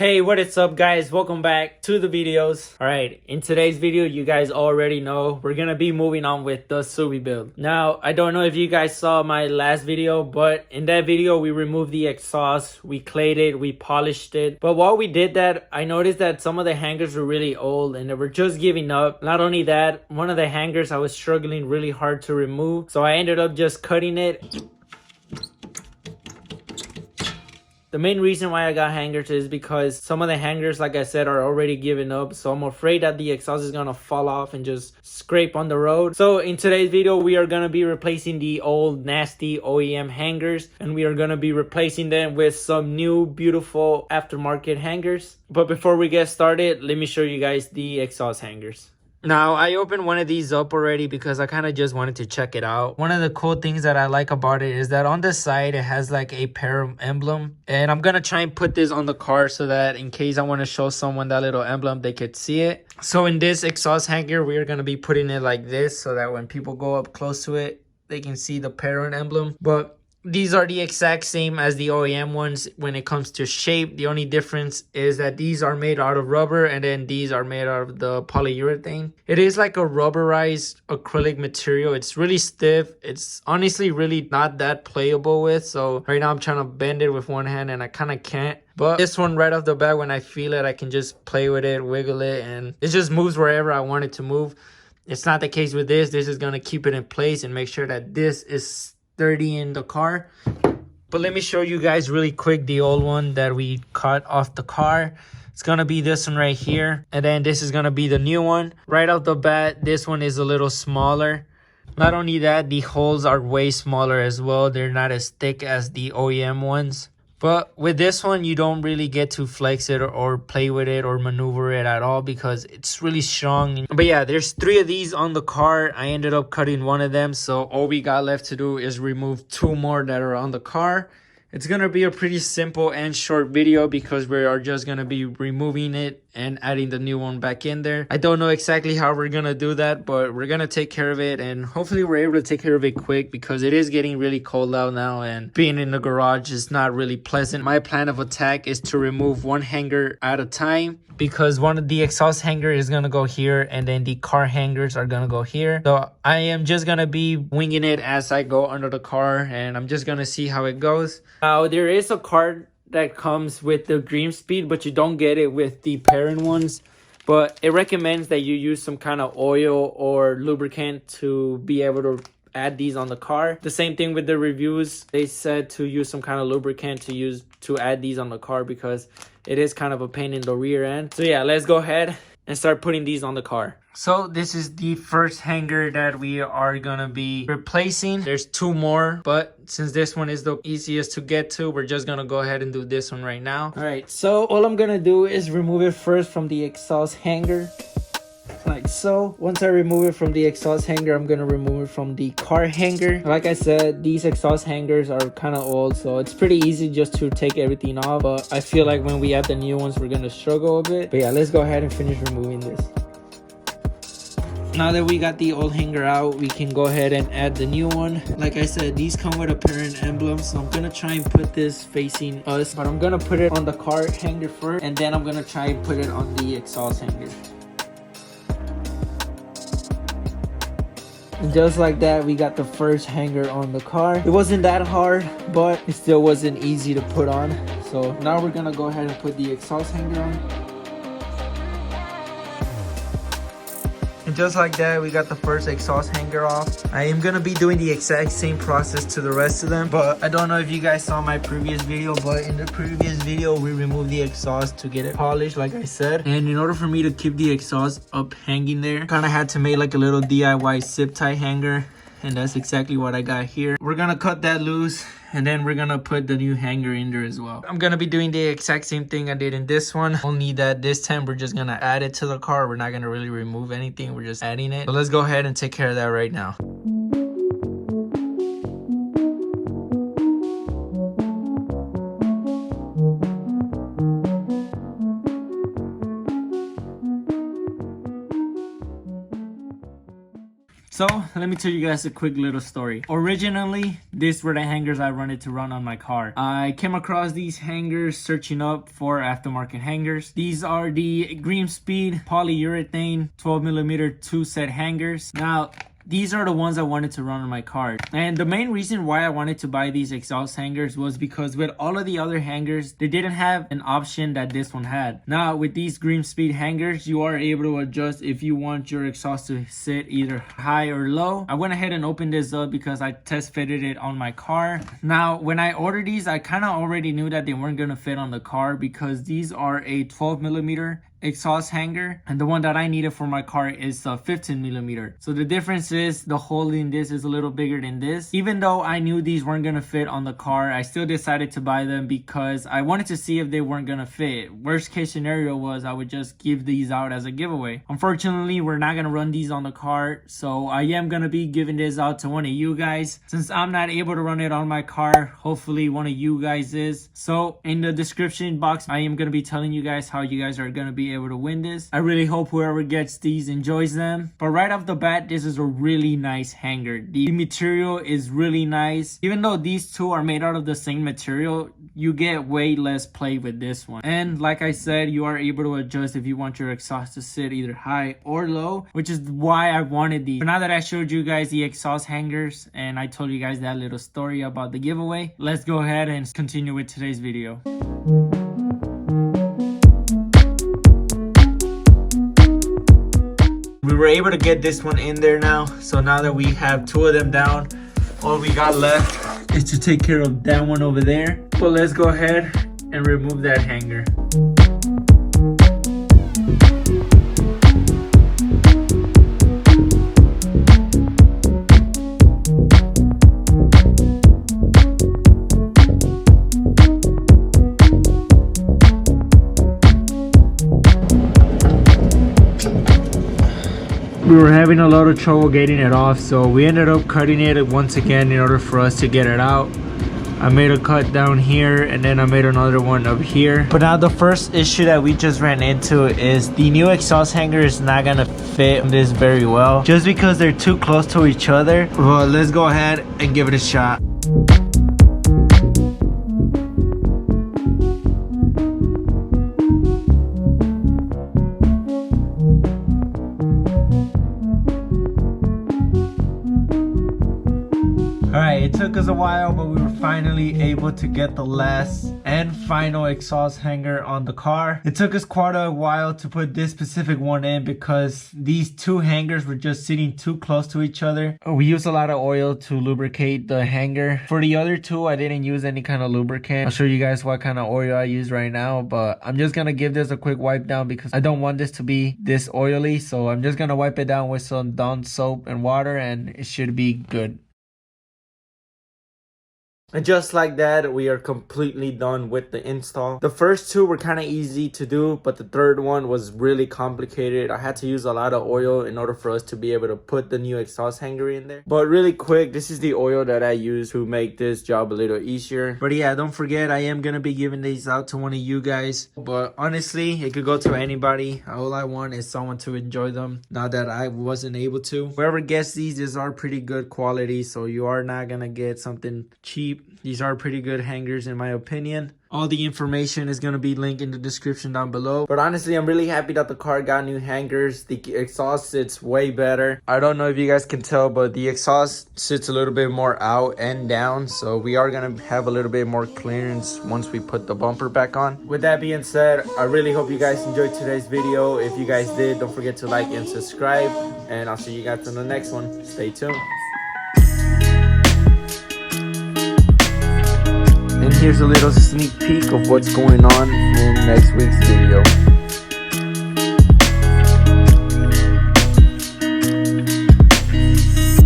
Hey, what is up guys? Welcome back to the videos. Alright, in today's video, you guys already know we're gonna be moving on with the Subi build. Now, I don't know if you guys saw my last video, but in that video, we removed the exhaust, we clayed it, we polished it. But while we did that, I noticed that some of the hangers were really old and they were just giving up. Not only that, one of the hangers I was struggling really hard to remove. So I ended up just cutting it. The main reason why I got hangers is because some of the hangers, like I said, are already giving up. So I'm afraid that the exhaust is going to fall off and just scrape on the road. So in today's video, we are going to be replacing the old nasty OEM hangers. And we are going to be replacing them with some new beautiful aftermarket hangers. But before we get started, let me show you guys the exhaust hangers. Now, I opened one of these up already because I kind of just wanted to check it out. One of the cool things that I like about it is that on the side, it has like a Perrin emblem. And I'm going to try and put this on the car so that in case I want to show someone that little emblem, they could see it. So in this exhaust hanger, we're going to be putting it like this so that when people go up close to it, they can see the Perrin emblem. But these are the exact same as the OEM ones when it comes to shape. The only difference is that these are made out of rubber and then these are made out of the polyurethane. It is like a rubberized acrylic material. It's really stiff. It's honestly really not that playable with. So right now I'm trying to bend it with one hand and I kind of can't. But this one right off the bat, when I feel it, I can just play with it, wiggle it, and it just moves wherever I want it to move. It's not the case with this. This is going to keep it in place and make sure that this is sturdy in the car. But let me show you guys really quick the old one that we cut off the car. It's gonna be this one right here, and then this is gonna be the new one. Right off the bat, this one is a little smaller. Not only that, the holes are way smaller as well. They're not as thick as the OEM ones. But with this one, you don't really get to flex it or play with it or maneuver it at all because it's really strong. But yeah, there's 3 of these on the car. I ended up cutting one of them. So all we got left to do is remove 2 more that are on the car. It's going to be a pretty simple and short video because we are just going to be removing it and adding the new one back in there. I don't know exactly how we're going to do that, but we're going to take care of it. And hopefully we're able to take care of it quick because it is getting really cold out now. And being in the garage is not really pleasant. My plan of attack is to remove 1 hanger at a time because one of the exhaust hanger is going to go here and then the car hangers are going to go here. So I am just going to be winging it as I go under the car and I'm just going to see how it goes. Now, there is a card that comes with the Dream Speed, but you don't get it with the Perrin ones. But it recommends that you use some kind of oil or lubricant to be able to add these on the car. The same thing with the reviews. They said to use some kind of lubricant to add these on the car because it is kind of a pain in the rear end. So yeah, let's go ahead and start putting these on the car. So this is the first hanger that we are gonna be replacing. There's 2 more, but since this one is the easiest to get to, we're just gonna go ahead and do this one right now. All right, so all I'm gonna do is remove it first from the exhaust hanger, like so. Once I remove it from the exhaust hanger, I'm gonna remove it from the car hanger. Like I said, these exhaust hangers are kind of old, so it's pretty easy just to take everything off. But I feel like when we add the new ones, we're gonna struggle a bit. But yeah, let's go ahead and finish removing this. Now that we got the old hanger out, we can go ahead and add the new one. Like I said, these come with a Perrin emblem, so I'm gonna try and put this facing us, but I'm gonna put it on the car hanger first, and then I'm gonna try and put it on the exhaust hanger. And just like that, we got the first hanger on the car. It wasn't that hard, but it still wasn't easy to put on. So now we're gonna go ahead and put the exhaust hanger on. And just like that, we got the first exhaust hanger off. I am going to be doing the exact same process to the rest of them. But I don't know if you guys saw my previous video, but in the previous video, we removed the exhaust to get it polished, like I said. And in order for me to keep the exhaust up hanging there, kind of had to make like a little DIY zip tie hanger. And that's exactly what I got here. We're going to cut that loose. And then we're gonna put the new hanger in there as well. I'm gonna be doing the exact same thing I did in this one, only that this time we're just gonna add it to the car. We're not gonna really remove anything, we're just adding it. So let's go ahead and take care of that right now. So let me tell you guys a quick little story. Originally, these were the hangers I wanted to run on my car. I came across these hangers searching up for aftermarket hangers. These are the Green Speed polyurethane 12mm 2-set hangers. Now, these are the ones I wanted to run on my car. And the main reason why I wanted to buy these exhaust hangers was because with all of the other hangers, they didn't have an option that this one had. Now, with these Green Speed hangers, you are able to adjust if you want your exhaust to sit either high or low. I went ahead and opened this up because I test fitted it on my car. Now, when I ordered these, I kind of already knew that they weren't going to fit on the car because these are a 12mm exhaust hanger, and the one that I needed for my car is a 15mm. So the difference is the hole in this is a little bigger than this. Even though I knew these weren't gonna fit on the car, I still decided to buy them because I wanted to see if they weren't gonna fit. Worst case scenario was I would just give these out as a giveaway. Unfortunately, we're not gonna run these on the car, so I am gonna be giving this out to one of you guys. Since I'm not able to run it on my car, hopefully one of you guys is. So in the description box, I am gonna be telling you guys how you guys are gonna be able to win this. I really hope whoever gets these enjoys them. But right off the bat, this is a really nice hanger. The material is really nice. Even though these two are made out of the same material, you get way less play with this one. And like I said, you are able to adjust if you want your exhaust to sit either high or low, which is why I wanted these. But now that I showed you guys the exhaust hangers and I told you guys that little story about the giveaway, let's go ahead and continue with today's video. We were able to get this one in there now. So now that we have two of them down, all we got left is to take care of that one over there. So let's go ahead and remove that hanger. We were having a lot of trouble getting it off, so we ended up cutting it once again in order for us to get it out. I made a cut down here and then I made another one up here. But now the first issue that we just ran into is the new exhaust hanger is not gonna fit this very well just because they're too close to each other. Well, let's go ahead and give it a shot. Alright, it took us a while, but we were finally able to get the last and final exhaust hanger on the car. It took us quite a while to put this specific one in because these two hangers were just sitting too close to each other. We used a lot of oil to lubricate the hanger. For the other two, I didn't use any kind of lubricant. I'll show you guys what kind of oil I use right now, but I'm just gonna give this a quick wipe down because I don't want this to be this oily. So I'm just gonna wipe it down with some Dawn soap and water and it should be good. And just like that, we are completely done with the install. The first two were kind of easy to do, but the third one was really complicated. I had to use a lot of oil in order for us to be able to put the new exhaust hanger in there. But really quick, this is the oil that I use to make this job a little easier. But yeah, don't forget, I am going to be giving these out to one of you guys. But honestly, it could go to anybody. All I want is someone to enjoy them, now that I wasn't able to. Whoever gets these are pretty good quality, so you are not going to get something cheap. These are pretty good hangers in my opinion. All the information is going to be linked in the description down below. But honestly, I'm really happy that the car got new hangers. The exhaust sits way better. I don't know if you guys can tell, but the exhaust sits a little bit more out and down. So we are going to have a little bit more clearance once we put the bumper back on. With that being said, I really hope you guys enjoyed today's video. If you guys did, don't forget to like and subscribe. And I'll see you guys in the next one. Stay tuned. And here's a little sneak peek of what's going on in next week's video.